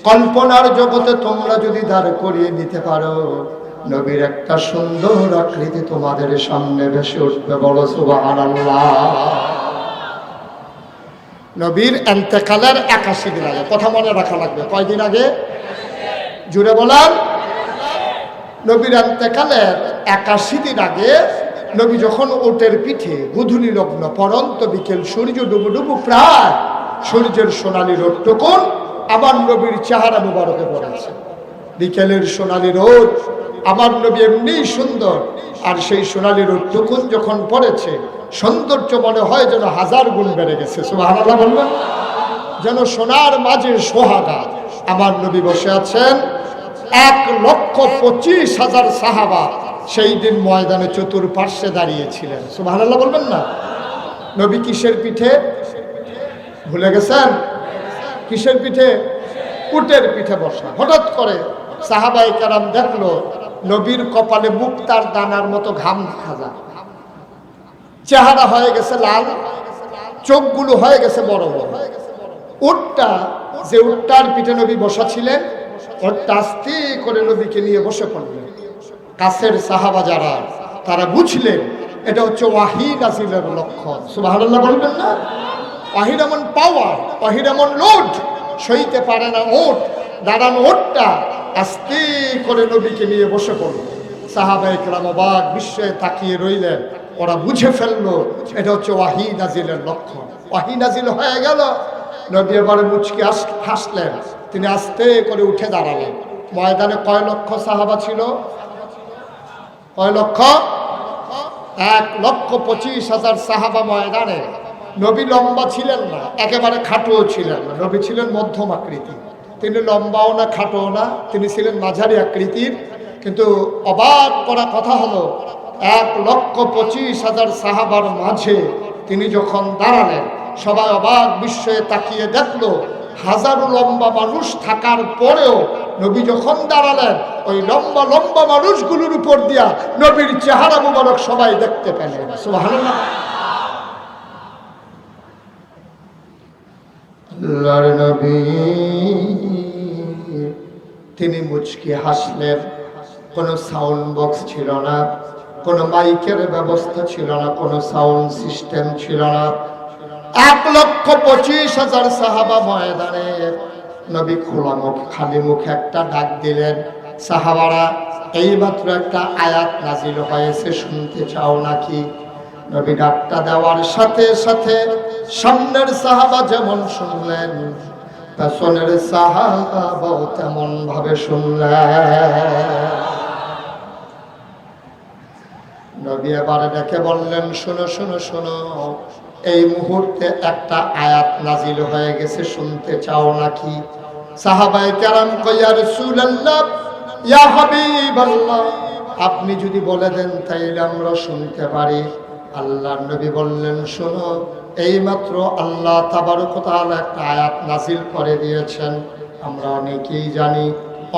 Speaker 1: কল্পনার জগতে তোমরা যদি দাঁড় করিয়ে নিতে পারো, নবীর একটা সুন্দর আকৃতি তোমাদের সামনে ভেসে উঠবে। বলো সুবহানাল্লাহ। নবীর ইন্তেকালের 81 দিন আগে, কথা মনে রাখা লাগবে। কয়দিন আগে? জুড়ে বলার। নবীর ইন্তেকালের 81 দিন আগে নবী যখন ওটের পিঠে, গুধুলি লগ্ন, পরন্ত বিকেল, সূর্য ডুবু ডুবু প্রায়, সূর্যের সোনালি রোদ টুকুন আমার নবীর চেহারা মুবারকে পড়েছে। বিকেলের সোনালি রোদ, আমার নবী এমনি সুন্দর, আর সেই সোনালি রোদ টুকুন যখন পড়েছে, সৌন্দর্য মনে হয় যেন 1000 গুণ বেড়ে গেছে। সুবহানাল্লাহ বলবেন। যেন সোনার মাঝে সোহাগা। আমার নবী বসে আছেন। 1,25,000 সাহাবা সেই দিন ময়দানে চতুর্পার্শ্বে দাঁড়িয়েছিলেন। সুবহানাল্লাহ বলবেন না। নবী কিসের পিঠে? ভুলে গেছেন? কিসের পিঠে? উটের পিঠে বসা। হঠাৎ করে সাহাবায়ে কেরাম দেখলো নবীর কপালে মুক্তার দানার মতো ঘাম দেখা যায়। চেহারা হয়ে গেছে লাল, চোখগুলো হয়ে গেছে বড় বড়। উটটা, যে উটটার পিঠে নবী বসা ছিলেন, উটটা আস্তে করে নবীকে নিয়ে বসে পড়লেন। কাছের সাহাবা যারা, তারা বুঝলেন এটা হচ্ছে ওয়াহী নাজিলের লক্ষণ। সুবহানাল্লাহ বলবেন না। ওয়াহীর এমন পাওয়ার, ওয়াহীর এমন লোড, সইতে পারে না উট। দাঁড়ানো উটটা আস্তে করে নবীকে নিয়ে বসে পড়ল। সাহাবায়ে কেরাম অবাক বিস্ময়ে তাকিয়ে রইলেন। ওরা বুঝে ফেললো এটা হচ্ছে ওয়াহী নাজিলের লক্ষণ। ওয়াহী নাজিল হয়ে গেল। নবী এবারে মুচকি হাসলেন। তিনি আস্তে করে উঠে দাঁড়ালেন। ময়দানে কয় লক্ষ সাহাবা ছিল? কয় লক্ষ? 1,25,000 সাহাবা ময়দানে। নবী লম্বা ছিলেন না, একেবারে খাটোও ছিলেন না। নবী ছিলেন মধ্যম আকৃতি। তিনি লম্বাও না, খাটোও না, তিনি ছিলেন মাঝারি আকৃতির। কিন্তু অবাক করা কথা হলো, 1,25,000 সাহাবার মাঝে তিনি যখন দাঁড়ালেন, সবাই অবাক বিস্ময়ে তাকিয়ে দেখলো, 1000 লম্বা মানুষ থাকার পরেও নবী যখন দাঁড়ালেন, ওই লম্বা লম্বা মানুষগুলোর উপর দিয়া নবীর চেহারা মুবারক সবাই দেখতে পেলেন। সুবহানাল্লাহ। আল্লাহর নবী তিনি মুচকি হাসলেন। কোনো সাউন্ড বক্স ছিল না, কোনো মাইকের ব্যবস্থা ছিল না, কোনো সাউন্ড সিস্টেম ছিল না। 1,25,000 সাহাবা ময়দানে। নবী খোলা মুখ, খালি মুখে একটা ডাক দিলেন, সাহাবারা এইমাত্র একটা আয়াত নাজিল হয়েছে, শুনতে চাও নাকি? নবী ডাকটা দেওয়ার সাথে সাথে সামনের সাহাবা যেমন শুনলেন, পেছনের সাহাবাও তেমন ভাবে শুনলেন। নবী এবারে ডেকে বললেন, শোনো শোনো শোনো, এই মুহূর্তে একটা আয়াত নাজিল হয়ে গেছে, শুনতে চাও নাকি? সাহাবায়ে কেরাম কয়, ইয়া রাসূলুল্লাহ, ইয়া হাবিবাল্লাহ, আপনি যদি বলে দেন তাইলে আমরা শুনতে পারি। আল্লাহর নবী বললেন, শোনো, এইমাত্র আল্লাহ তাবারক ওয়া তাআলা একটা আয়াত নাজিল করে দিয়েছেন। আমরা অনেকেই জানি,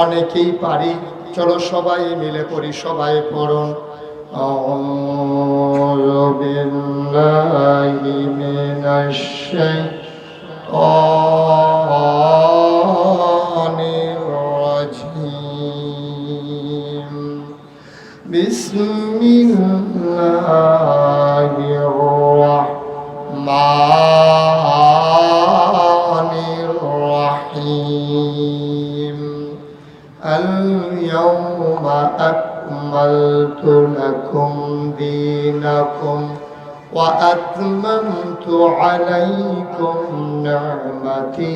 Speaker 1: অনেকেই পারি। চলো সবাই মিলে পড়ি, সবাই পড়ুন। আউযু বিল্লাহি মিনাশ শাইতানির রাজীম। বিসমিল্লাহির রাহমানির রাহিম। আল-ইয়াওমা আকমালতু লাকুম দীনাকুম ওয়া আতমামতু আলাইকুম নি'মাতি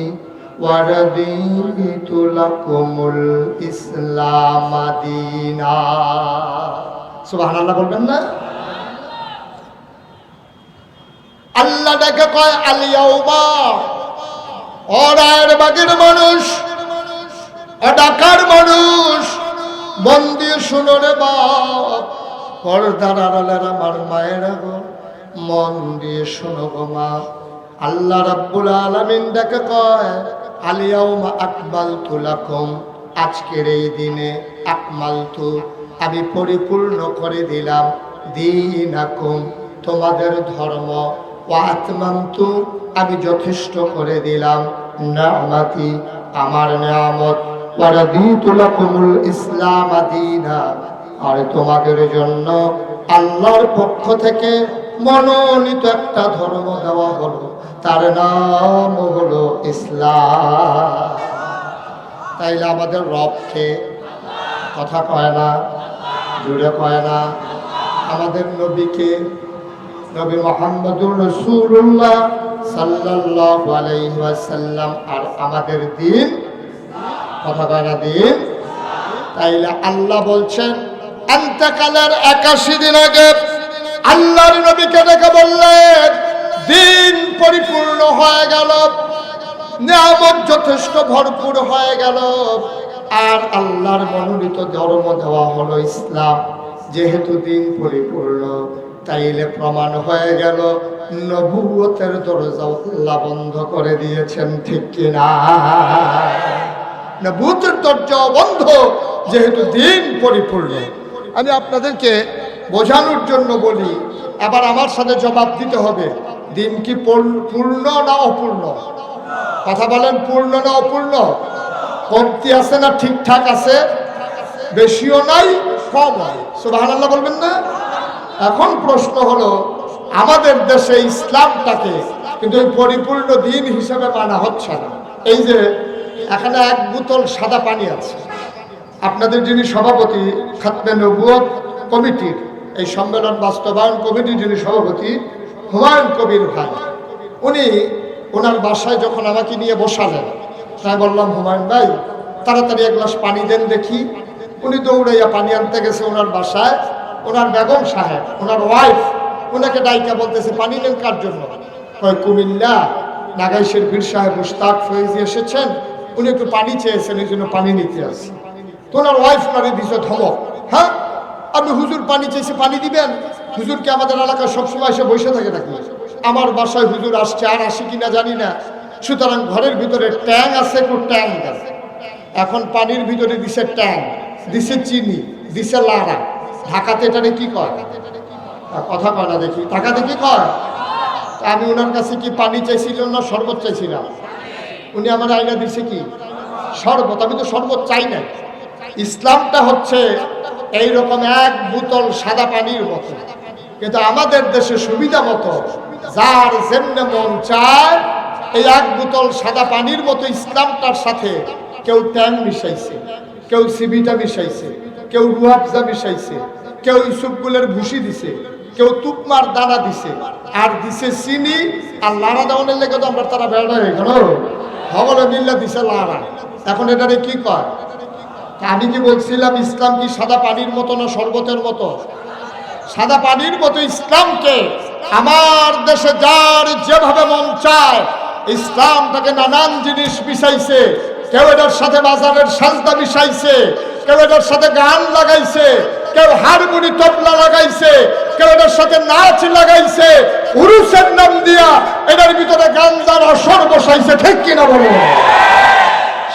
Speaker 1: ওয়া রাদিতু লাকুমুল ইসলাম দীনা। সুবহানাল্লাহ বলবেন না? আল্লাহ ডাকে কয়, আল ইয়াউমা, ও রায়ের বাগের মানুষ, ঢাকার মানুষ, মন দিয়ে শুনো রে বাপ, পর্দার আড়ালের আমার মায়েরা গো, মন দিয়ে শোনো গো মা। আল্লাহ রাব্বুল আলামিন ডাকে কয়, আল ইয়াউমা আকমালতু লাকুম, আজকের এই দিনে আকমালতু আমি পরিপূর্ণ করে দিলাম দীনাকুম তোমাদের ধর্ম, ওয়া আতমামতু আমি যথেষ্ট করে দিলাম নিয়ামতি আমার নিয়ামত, ওয়া রাদিতু লাকুমুল ইসলাম দীনা আর তোমাদের জন্য আল্লাহর পক্ষ থেকে মনোনীত একটা ধর্ম দেওয়া হলো, তার নাম হলো ইসলাম। তাইলে আমাদের রবকে কথা কয় না, জুড়ে কয় না। আমাদের নবীকে, নবী মুহাম্মদুর রাসূলুল্লাহ সাল্লাল্লাহু আলাইহি ওয়াসাল্লাম, আর আমাদের দিন কথা কয় না দিন। তাইলে আল্লাহ বলছেন ইন্তেকালের 81 দিন আগে আল্লাহর নবীকে ডেকে বললেন দিন পরিপূর্ণ হয়ে গেল, নিয়ামত যথেষ্ট ভরপুর হয়ে গেল, আর আল্লাহর মনোনীত ধর্ম দেওয়া হলো ইসলাম। যেহেতু দিন পরিপূর্ণ, তাইলে প্রমাণ হয়ে গেল নবুয়তের দরজা আল্লাহ বন্ধ করে দিয়েছেন, ঠিক কিনা? নবুয়তের দরজা বন্ধ, যেহেতু দিন পরিপূর্ণ। আমি আপনাদেরকে বোঝানোর জন্য বলি, আবার আমার সাথে জবাব দিতে হবে, দিন কি পূর্ণ না অপূর্ণ? কথা বলেন, পূর্ণ না অপূর্ণ? কমতি আছে না ঠিকঠাক আছে? বেশিও নাই কম নাই, সুবহানাল্লাহ বলবেন না? এখন প্রশ্ন হলো, আমাদের দেশে ইসলামটাকে কিন্তু পরিপূর্ণ দিন হিসেবে মানা হচ্ছে না। এই যে এখানে এক বোতল সাদা পানি আছে, আপনাদের যিনি সভাপতি খাতমে নবুয়ত কমিটির, এই সম্মেলন বাস্তবায়ন কমিটির যিনি সভাপতি হুমায়ুন কবির ভাই, উনি ওনার বাসায় যখন আমাকে নিয়ে বসালেন, তাই বললাম হুমায়ুন ভাই তাড়াতাড়ি এক গ্লাস পানি দেন দেখি। উনি দৌড়াইয়া পানি আনতে গেছে ওনার বাসায়। ওনার বেগম সাহেব, ওনার ওয়াইফ, ওনাকে ডাইকা বলতেছে পানি নেন কার জন্য? কয় কুমিল্লা নাগাইশের পীর সাহেব মুশতাক ফয়েজি এসেছেন, উনি একটু পানি চেয়েছেন, এই জন্য পানি নিতে আসি। তো ওনার ওয়াইফ ওনারে দিছে ধমক, হ্যাঁ আপনি হুজুর পানি চেয়েছে পানি দিবেন? হুজুরকে আমাদের এলাকায় সবসময় এসে বসে থাকে নাকি? আমার বাসায় হুজুর আসছে আর আসি কিনা জানি না, সুতরাং ঘরের ভিতরে ট্যাং আছে, একটু ট্যাং আছে। এখন পানির ভিতরে দিছে ট্যাং, দিছে চিনি, দিছে লাড়া। ঢাকাতে এটারে কি কয়? কথা কয় না দেখি, ঢাকাতে কি কয়? আমি ওনার কাছে কি পানি চাইছিলাম না শরবত চাইছিলাম? উনি আমার আইনা দিছে কি? শরবত। আমি তো শরবত চাই না। ইসলামটা হচ্ছে এইরকম এক বোতল সাদা পানির মতো, কিন্তু আমাদের দেশে সুবিধা মতো যার যেমনে মন চায় এই এক বোতল সাদা পানির মতো ইসলামটার সাথে কেউ ট্যাং মিশাইছে, কেউ সিবিটা মিশাইছে, কেউ রুয়াবজা মিশাইছে, কেউ ইসুফগুলের ভুসি দিছে, কেউ তুকমার দানা দিছে, আর দিছে চিনি। আর লাড়া দেওয়ানের লেগে তো আমরা তারা বেড়া হয়ে গেল, হগলে মিল্লা দিছে লাড়া। এখন এটারে কি কয়? আমি কি বলছিলাম ইসলাম কি সাদা পানির মতো না শরবতের মতো? সাদা পানির মতো ইসলামকে আমার দেশে যার যেভাবে মন চায় ইসলামটাকে নানান জিনিস মিশাইছে। কেউ এটার সাথে বাজারের সাজদা মিশাইছে, কেউ এটার সাথে গান লাগাইছে, কেউ হারমোনি তবলা লাগাইছে, কেউ এটার সাথে নাচ লাগাইছে, উরুসের নাম দিয়া এটার ভিতরে গাঞ্জার আসর বসাইছে, ঠিক কিনা বলো?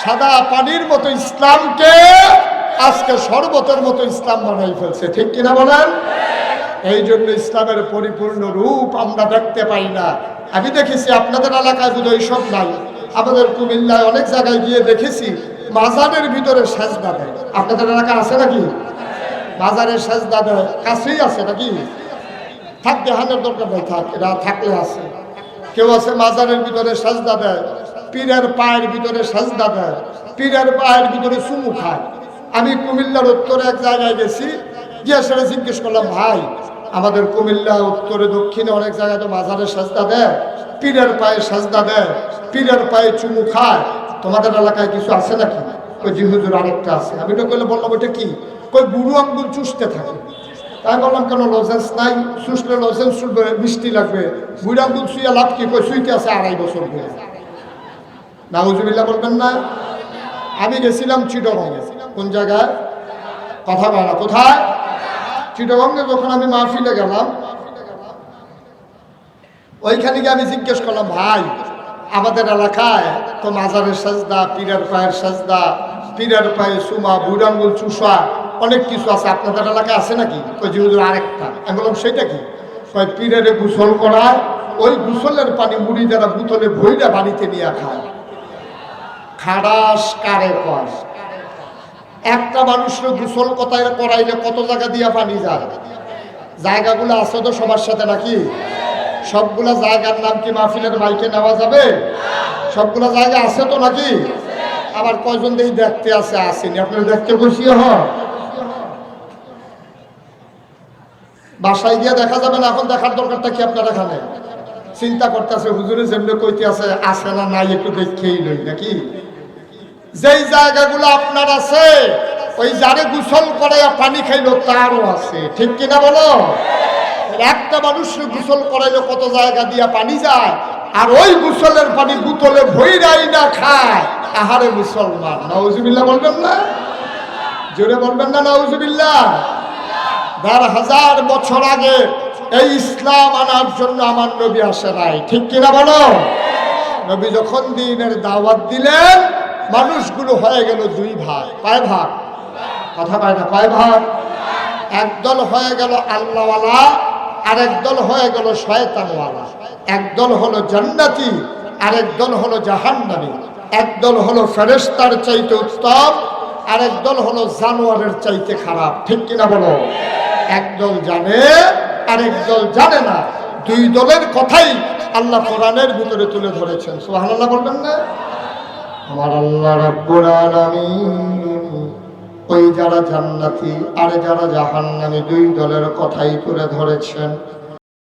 Speaker 1: সাদা পানির মতো ইসলামকে আজকে শরবতের মতো ইসলাম বানাই ফেলছে, ঠিক কিনা বলেন? এই জন্য ইসলামের পরিপূর্ণ রূপ আমরা দেখতে পাই না। আমি দেখেছি আপনাদের এলাকায় বোধ এইসব নাই, আমাদের কুমিল্লায় অনেক জায়গায় গিয়ে দেখেছি মাজারের ভিতরে সেজদা দেয়। আপনাদের এলাকায় আছে নাকি? মাজারের সেজদা দেয়, কাছেই আছে নাকি? থাক, দেহানের দরকার নেই, থাক, এরা থাকলে আছে। কেউ আছে মাজারের ভিতরে সেজদা দেয়, পীরের পায়ের ভিতরে সেজদা দেয়, পীরের পায়ের ভিতরে চুমু খায়। আমি কুমিল্লার উত্তরে এক জায়গায় গেছি, গিয়ে সেটা জিজ্ঞেস করলাম, ভাই আমাদের কুমিল্লা উত্তরে দক্ষিণে অনেক জায়গায় তো মাজারের সেজদা দেয়, পীরের পায়ে সেজদা দেয়, পীরের পায়ে চুমু খায়, তোমাদের এলাকায় কিছু আছে নাকি? কই জি হুজুর আরেকটা আছে। আমি তো বললাম ওটা কি? কই বুড়ো আঙ্গুল চুষতে থাকে। তাই বললাম কেন লজেন্স নাই? চুষলে লজেন্স চুষবে, মিষ্টি লাগবে, বুড়ো আঙ্গুল চুইয়া লাভ কি? কই চুইতে আছে 2.5 বছর ধরে। নাউজুবিল্লাহ বলবেন না? আমি গেছিলাম চিটাগংয়ে। কোন জায়গায়? কথা বলা কোথায়? চিটাগংয়ে। যখন আমি মাহফিলে গেলাম, ওইখানে গিয়ে আমি জিজ্ঞেস করলাম, ভাই আমাদের এলাকায় তো মাজারের সাজদা, পীরের পায়ের সাজদা, পীরের পায়ে সুমা, বুড়াঙ্গুল চুষা, অনেক কিছু আছে। আপনাদের এলাকায় আছে নাকি? ওই যে হুজুর আরেকটা। আমি বললাম সেটা কি? কয় পীরের গোসল করায়, ওই গোসলের পানি মুড়ি যারা বোতলে ভইরা বাড়িতে নিয়ে খায়। খাড়াস কারে কয়? একটা মানুষের গোসল কথায় করাইলে কত জায়গা দিয়া পানি যায়? জায়গাগুলো আছে তো সবার সাথে নাকি? সবগুলা জায়গার নাম কি মাহফিলের মাইকে নেওয়া যাবে? সবগুলা জায়গা আছে তো নাকি? আবার কয়জন দিয়ে দেখতে আছে? আসেনি। আপনারা দেখতে বসিয়ে হয় বাসায় গিয়ে দেখা যাবে না? এখন দেখার দরকারটা কি আপনার এখানে? চিন্তা করতেছে হুজুরে যেমনি কইতে আছে না নাই একটু দেখেই লই নাকি? যেই জায়গাগুলো আপনার আছে, ওই যারে গোসল করে পানি খাইলো তারও আছে, ঠিক কিনা বলো? একটা মানুষের গোসল করাইলে কত জায়গা দিয়া পানি যায়, আর ওই গোসলের পানি বোতলে ভইরাই না খায়। আহারে মুসলমান, নাউজুবিল্লাহ বলবেন না? জোরে বলবেন না নাউজুবিল্লাহ? ১,৫০০ বছর আগে এই ইসলাম আনার জন্য আমার নবী আসে নাই, ঠিক কিনা বলো? নবী যখন দ্বীনের দাওয়াত দিলেন, মানুষগুলো হয়ে গেল দুই ভাগ। কয় ভাগ? কথা কয় না? কয় ভাগ? একদল হয়ে গেল আল্লাহওয়ালা, আর একদল হয়ে গেল শয়তানওয়ালা। একদল হলো জান্নাতি, আরেক দল হলো জাহান্নামী। একদল হলো ফেরেশতার চাইতে উত্তম, আরেক দল হলো জানোয়ারের চাইতে খারাপ, ঠিক কিনা বলো? একদল জানে, আরেক দল জানে না। দুই দলের কথাই আল্লাহ কোরআনের ভিতরে তুলে ধরেছেন। সুবহানাল্লাহ বলবেন না? আমার আল্লাহ রাব্বুল আলামিন ওই যারা জান্নাতি আর যারা জাহান্নামী দুই দলের কথাই তুলে ধরেছেন।